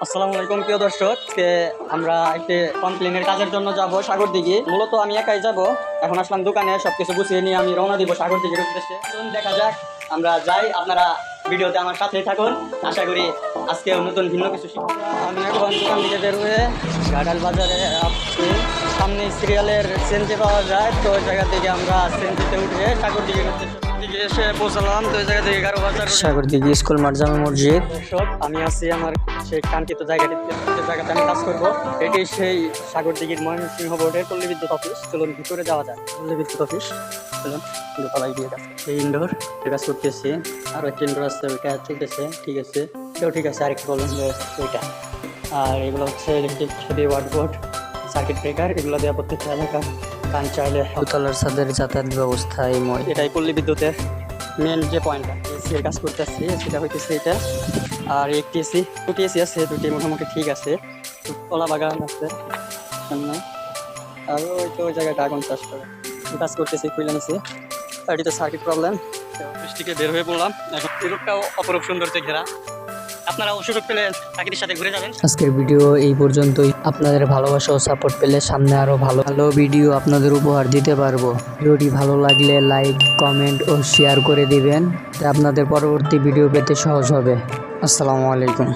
আসসালামু আলাইকুম প্রিয় দর্শক, আমরা একটি কমপ্লেনের কাজের জন্য যাব সাগর দিঘি। মূলত আমি একাই যাব। এখন আসলাম দোকানে, সবকিছু গুছিয়ে নিয়ে আমি রওনা দিব সাগর দিঘির উদ্দেশ্যে। দেখা যাক আমরা যাই, আপনারা ভিডিওতে আমার সাথেই থাকুন। আশা করি আজকে নতুন ভিন্ন কিছু শিখব। আমি এখন দোকান থেকে বের হয়ে ঘাটাল বাজারে আসছি। সামনে সিরিয়ালের সিএনজি পাওয়া যায়, তো ওই জায়গা থেকে আমরা সিএনজিতে উঠে সাগর দিঘির উদ্দেশ্যে এসে পৌঁছালাম। তো ওই জায়গা থেকে সাগর দিঘি স্কুল মাঠ জামে মসজিদ। দর্শক, আমি আছি আমার সেই কাঙ্ক্ষিত জায়গাতে আমি কাজ করবো। এটি সেই সাগর দিঘির ময়মনসিংহ বোর্ডের পল্লী বিদ্যুৎ অফিস। চলুন ভিতরে যাওয়া যায়। পল্লী বিদ্যুৎ অফিস, চলুন দোতলায় গিয়ে কাজ। এই ইনডোর কাজ করতেছি, আরও একটি ইনডোর আছে, ওইটা চলতেছে। ঠিক আছে, সেও ঠিক আছে। আরেকটি বলুন ওইটা। আর এগুলো হচ্ছে ইলেকট্রিক ছবি, ওয়ার্ড বোর্ড, সার্কিট ব্রেকার, এগুলো দেওয়া প্রত্যেকটা এলাকার কান চাইলে। দোতলার ছাদের যাতায়াত ব্যবস্থা এটাই পল্লী বিদ্যুতের মেন যে পয়েন্টটা। এসি এর কাজ করতেছি, সেটা হইতেছে এটা। আর একটি এসি, দুটি এসি আছে, দুটি মোটামুটি ঠিক আছে। কলা বাগান আছে সামনে। আর ওই তো ওই জায়গাটা আগুন চাষ করে কাজ করতেছি, খুলে নিছি। আর এটিতে সার্কিট প্রবলেম। বৃষ্টিকে বের হয়ে পড়লাম। এখন সুযোগটাও অপরূপ সৌন্দর্যে ঘেরা। আপনারা সুযোগ পেলে প্রাকৃতির সাথে ঘুরে যাবেন। আজকের ভিডিও এই পর্যন্তই। আপনাদের ভালোবাসা ও সাপোর্ট পেলে সামনে আরো ভালো ভালো ভিডিও আপনাদের উপহার দিতে পারবো। ভিডিওটি ভালো লাগলে লাইক, কমেন্ট ও শেয়ার করে দিবেন, তা আপনাদের পরবর্তী ভিডিও পেতে সহজ হবে। আসসালামু আলাইকুম।